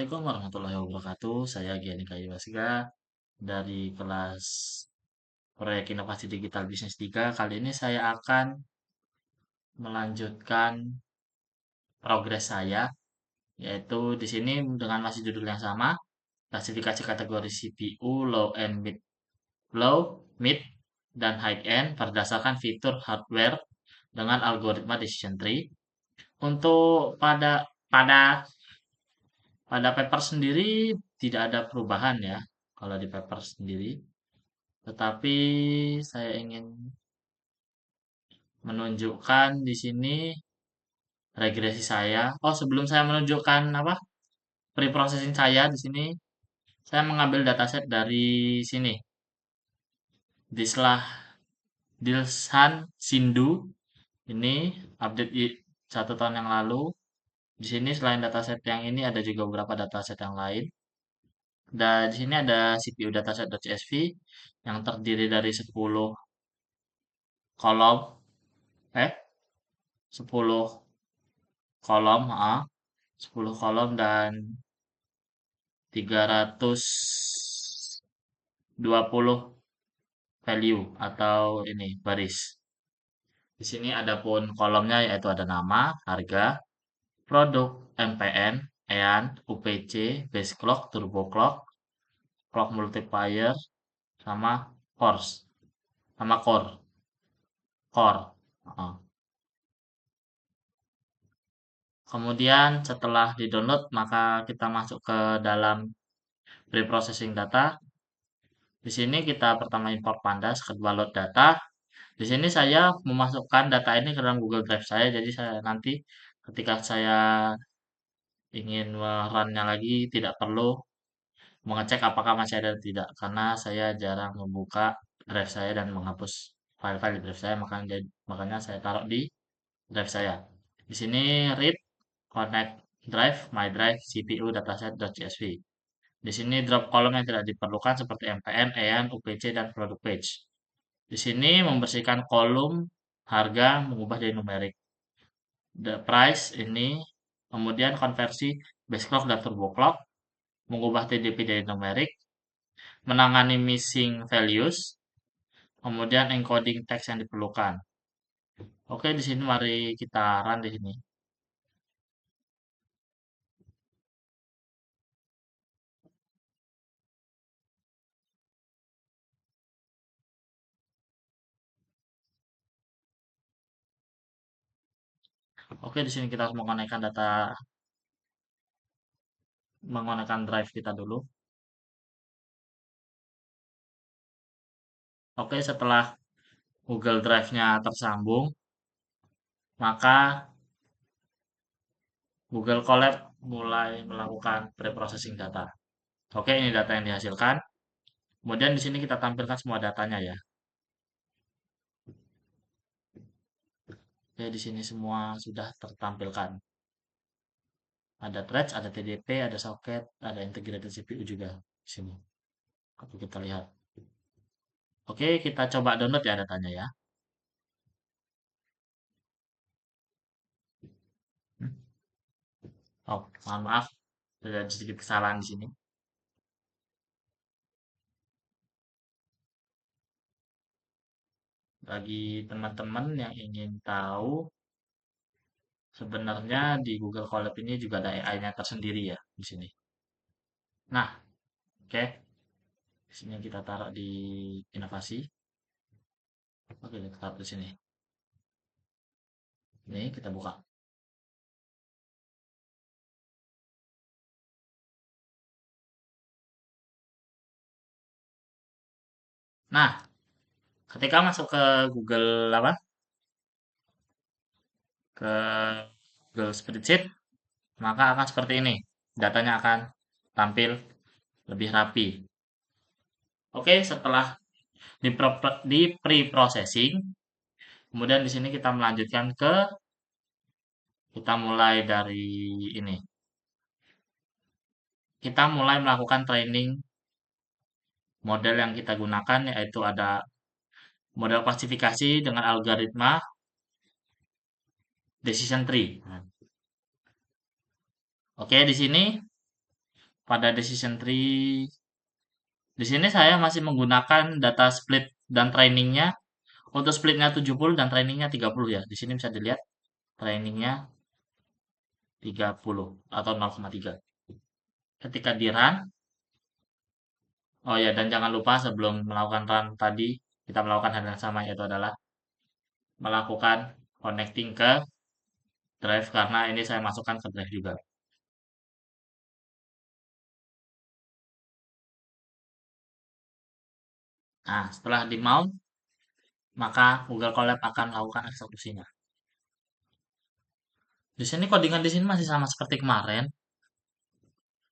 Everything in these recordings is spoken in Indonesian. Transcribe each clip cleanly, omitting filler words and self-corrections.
Assalamualaikum warahmatullahi wabarakatuh. Saya Giani Kayu Wasga dari kelas Proyek Inovasi Digital Bisnis 3. Kali ini saya akan melanjutkan progres saya, yaitu di sini dengan masih judul yang sama, klasifikasi kategori CPU low and mid, low, mid, dan high end berdasarkan fitur hardware dengan algoritma decision tree. Untuk pada pada paper sendiri tidak ada perubahan ya kalau di paper sendiri. Tetapi saya ingin menunjukkan di sini regresi saya. Oh, sebelum saya menunjukkan apa? Pre-processing saya di sini, saya mengambil dataset dari sini. Dislah Dilshan Sindu. Ini update 1 tahun yang lalu. Di sini selain dataset yang ini ada juga beberapa dataset yang lain. Dan di sini ada CPU dataset.csv yang terdiri dari 10 kolom, 10 kolom, 10 kolom dan 320 value atau ini baris. Di sini ada pun kolomnya yaitu ada nama, harga, produk, MPN, EAN, UPC, base clock, turbo clock, clock multiplier, sama core. Heeh. Kemudian setelah di-download maka kita masuk ke dalam preprocessing data. Di sini kita pertama import pandas, kedua load data. Di sini saya memasukkan data ini ke dalam Google Drive saya. Jadi saya nanti ketika saya ingin run-nya lagi tidak perlu mengecek apakah masih ada atau tidak karena saya jarang membuka drive saya dan menghapus file-file di drive saya, makanya saya taruh di drive saya. Di sini read connect drive my drive CPU dataset.csv. Di sini drop kolom yang tidak diperlukan seperti MPN, EAN, UPC, dan product page. Di sini membersihkan kolom harga, mengubah dari numerik. The price ini, kemudian konversi base clock dan turbo clock, mengubah TDP dari numerik, menangani missing values, kemudian encoding teks yang diperlukan. Oke, di sini mari kita run di sini. Oke, di sini kita harus menggunakan drive kita dulu. Oke, setelah Google Drive-nya tersambung, maka Google Colab mulai melakukan preprocessing data. Oke, ini data yang dihasilkan. Kemudian di sini kita tampilkan semua datanya ya. Oke, di sini semua sudah tertampilkan. Ada threads, ada TDP, ada socket, ada integrated CPU juga di sini. Oke, kita lihat. Oke, kita coba download ya datanya ya. Oh, mohon maaf, ada sedikit kesalahan di sini. Bagi teman-teman yang ingin tahu, sebenarnya di Google Colab ini juga ada AI-nya tersendiri ya di sini. Nah, oke, di sini kita taruh di inovasi. Oke, kita taruh di sini. Ini kita buka. Nah, ketika masuk ke Google apa? Ke Google Spreadsheet, maka akan seperti ini. Datanya akan tampil lebih rapi. Oke, setelah di pre-processing, kemudian di sini kita melanjutkan kita mulai dari ini. Kita mulai melakukan training model yang kita gunakan yaitu ada model klasifikasi dengan algoritma decision tree. Oke, di sini pada decision tree, di sini saya masih menggunakan data split dan trainingnya. Untuk splitnya 70 dan trainingnya 30 ya. Di sini bisa dilihat trainingnya 30 atau 0,3. Ketika di run, oh ya, dan jangan lupa sebelum melakukan run tadi, kita melakukan hal yang sama, yaitu adalah melakukan connecting ke drive, karena ini saya masukkan ke drive juga. Nah, setelah di mount, maka Google Colab akan melakukan eksekusinya. Di sini codingan di sini masih sama seperti kemarin,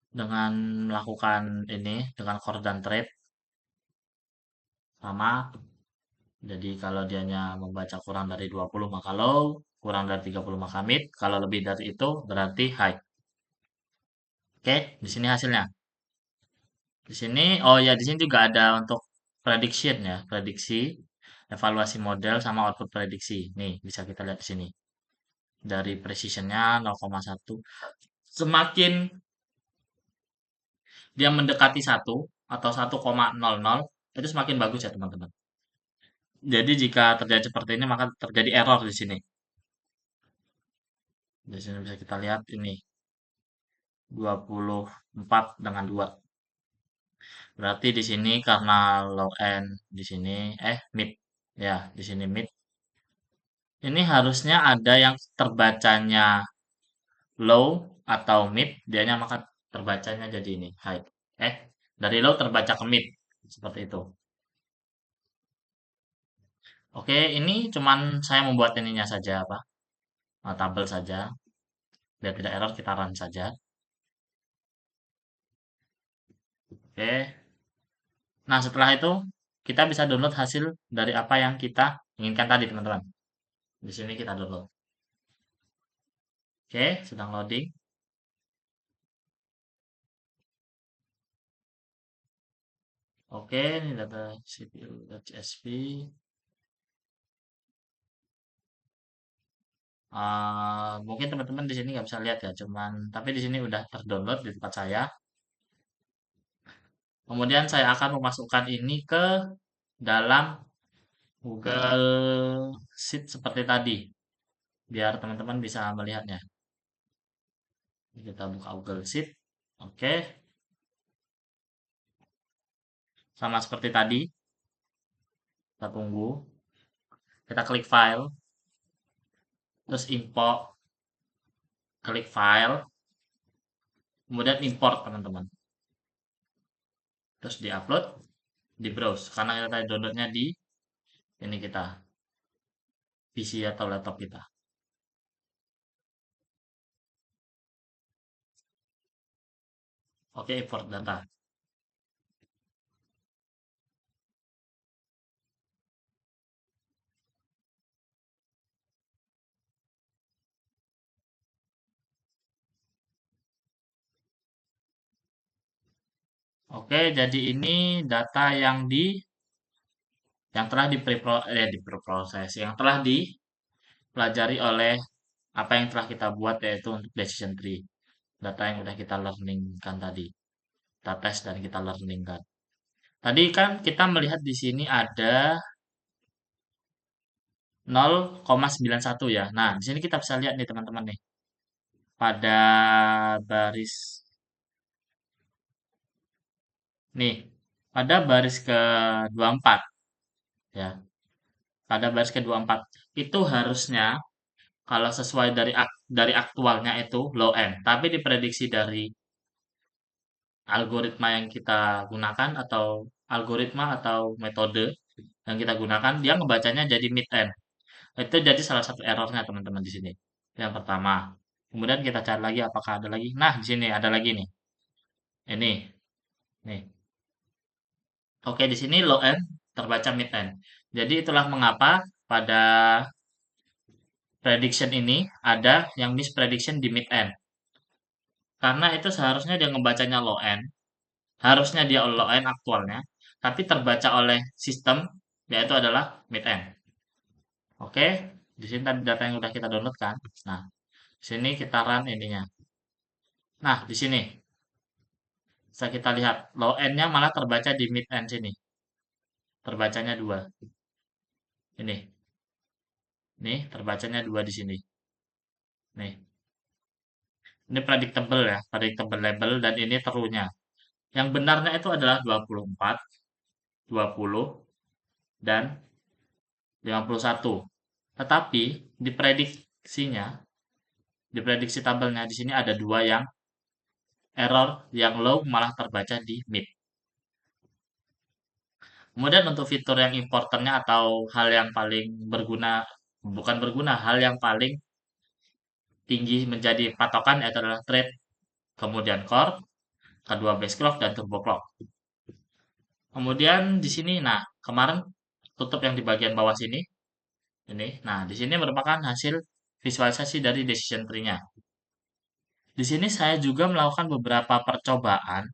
dengan melakukan ini dengan core dan trade sama. Jadi kalau dianya membaca kurang dari 20 maka low, kurang dari 30 maka mid, kalau lebih dari itu berarti high. Oke, di sini hasilnya. Di sini, oh ya, di sini juga ada untuk prediction ya, prediksi, evaluasi model sama output prediksi. Nih, bisa kita lihat di sini. Dari precisionnya 0,1. Semakin dia mendekati 1 atau 1,00, itu semakin bagus ya, teman-teman. Jadi jika terjadi seperti ini maka terjadi error di sini. Di sini bisa kita lihat ini 24 dengan 2. Berarti di sini karena low end di sini mid. Ya, di sini mid. Ini harusnya ada yang terbacanya low atau mid, dianya maka terbacanya jadi ini high. Dari low terbaca ke mid. Seperti itu. Oke, ini cuman saya membuat ininya saja apa? Tabel saja. Biar tidak error kita run saja. Oke. Nah, setelah itu kita bisa download hasil dari apa yang kita inginkan tadi, teman-teman. Di sini kita download. Oke, sedang loading. Oke, ini data CPU.csv. Mungkin teman-teman di sini nggak bisa lihat ya, cuman tapi di sini udah terdownload di tempat saya. Kemudian saya akan memasukkan ini ke dalam Google Sheet seperti tadi, biar teman-teman bisa melihatnya. Kita buka Google Sheet. Oke, sama seperti tadi. Kita tunggu. Kita klik file, terus import, klik file, kemudian import teman-teman. Terus di-upload, di-browse. Karena kita tadi downloadnya di ini kita, PC atau laptop kita. Oke, import data. Oke, jadi ini data yang telah diproses, yang telah dipelajari oleh apa yang telah kita buat yaitu untuk decision tree. Data yang sudah kita learningkan tadi. Kita tes dan kita learningkan. Tadi kan kita melihat di sini ada 0,91 ya. Nah, di sini kita bisa lihat nih teman-teman nih. Pada baris nih, pada baris ke-24 ya. Pada baris ke-24 itu harusnya kalau sesuai dari aktualnya itu low end, tapi diprediksi dari algoritma yang kita gunakan atau algoritma atau metode yang kita gunakan, dia ngebacanya jadi mid end. Itu jadi salah satu errornya teman-teman di sini. Yang pertama. Kemudian kita cari lagi apakah ada lagi. Nah, di sini ada lagi nih. Ini, nih. Oke, di sini low end terbaca mid end. Jadi itulah mengapa pada prediction ini ada yang miss prediction di mid end. Karena itu seharusnya dia ngebacanya low end, harusnya dia low end aktualnya, tapi terbaca oleh sistem yaitu adalah mid end. Oke, di sini tadi data yang udah kita download kan. Nah, di sini kita run ininya. Nah, di sini. Bisa kita lihat, low end-nya malah terbaca di mid end sini. Terbacanya 2. Ini. Nih, terbacanya 2 di sini. Nih. Ini predictable ya, predictable label dan ini true-nya. Yang benarnya itu adalah 24, 20, dan 51. Tetapi diprediksi tabelnya di sini ada 2 yang error yang low malah terbaca di mid. Kemudian untuk fitur yang importantnya atau hal yang paling berguna, bukan berguna, hal yang paling tinggi menjadi patokan yaitu adalah trade, kemudian core, kedua base clock dan turbo clock. Kemudian di sini, nah kemarin tutup yang di bagian bawah sini, ini, nah di sini merupakan hasil visualisasi dari decision tree-nya. Di sini saya juga melakukan beberapa percobaan,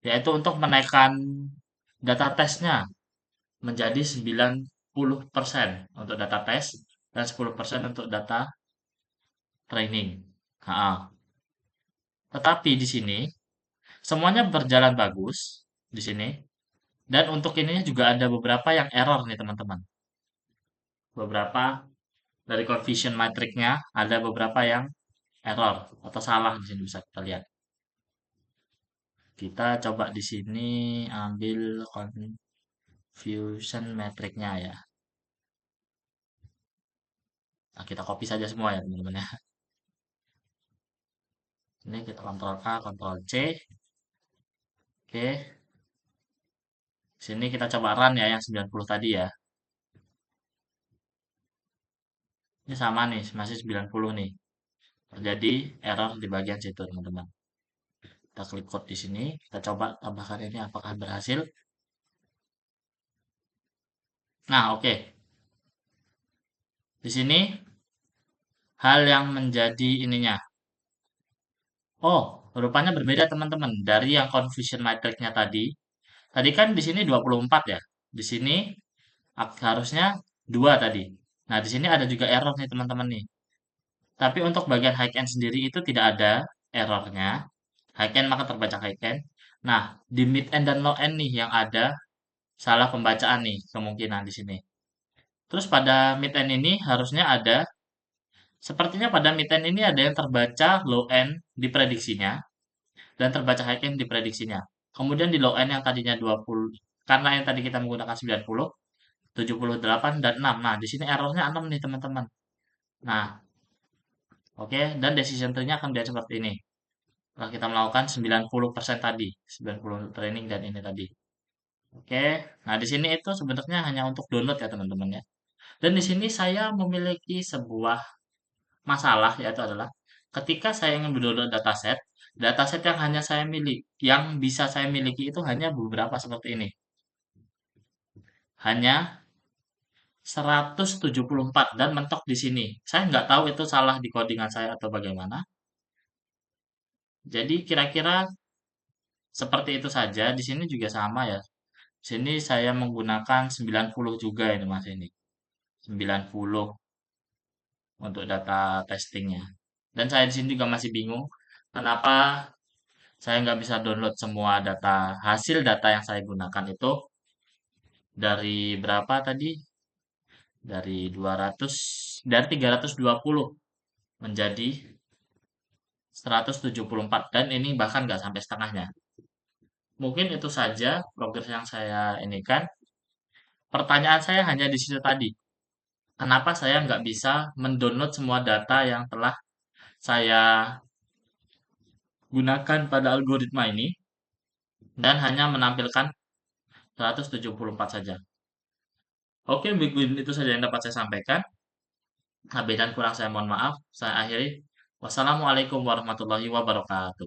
yaitu untuk menaikkan data testnya menjadi 90% untuk data test dan 10% untuk data training. Ha. Tetapi di sini semuanya berjalan bagus di sini. Dan untuk ininya juga ada beberapa yang error nih teman-teman. Beberapa dari confusion matrix-nya ada beberapa yang error atau salah di sini bisa kita lihat. Kita coba di sini ambil confusion matrix-nya ya. Nah, kita copy saja semua ya teman-teman ya. Ini kita Ctrl A, Ctrl C. Oke. Sini kita coba run ya yang 90 tadi ya. Ini sama nih, masih 90 nih. Terjadi error di bagian situ, teman-teman. Kita klik code di sini, kita coba tambahkan ini apakah berhasil. Nah, oke. Di sini hal yang menjadi ininya. Oh, rupanya berbeda teman-teman dari yang confusion matrix-nya tadi. Tadi kan di sini 24 ya. Di sini harusnya 2 tadi. Nah, di sini ada juga error nih teman-teman nih. Tapi untuk bagian high end sendiri itu tidak ada errornya. High end maka terbaca high end. Nah, di mid end dan low end nih yang ada salah pembacaan nih kemungkinan di sini. Terus pada mid end ini harusnya ada, sepertinya pada mid end ini ada yang terbaca low end di prediksinya dan terbaca high end di prediksinya. Kemudian di low end yang tadinya 20, karena yang tadi kita menggunakan 90, 78 dan 6. Nah, di sini errornya 6 nih teman-teman. Nah, oke, dan decision tree-nya akan dilihat seperti ini. Setelah kita melakukan 90% tadi, 90 untuk training dan ini tadi. Oke, nah di sini itu sebenarnya hanya untuk download ya teman-teman ya. Dan di sini saya memiliki sebuah masalah yaitu adalah ketika saya ingin mendownload dataset yang hanya saya miliki, yang bisa saya miliki itu hanya beberapa seperti ini. Hanya 174 dan mentok di sini. Saya nggak tahu itu salah di codingan saya atau bagaimana. Jadi kira-kira seperti itu saja. Di sini juga sama ya. Di sini saya menggunakan 90 juga ini Mas ini. 90 untuk data testingnya. Dan saya di sini juga masih bingung kenapa saya nggak bisa download semua hasil data yang saya gunakan itu dari berapa tadi? Dari 320 menjadi 174 dan ini bahkan nggak sampai setengahnya. Mungkin itu saja progres yang saya ini kan. Pertanyaan saya hanya di situ tadi. Kenapa saya nggak bisa mendownload semua data yang telah saya gunakan pada algoritma ini dan hanya menampilkan 174 saja. Oke, mungkin itu saja yang dapat saya sampaikan. Lebih dan kurang saya mohon maaf. Saya akhiri. Wassalamualaikum warahmatullahi wabarakatuh.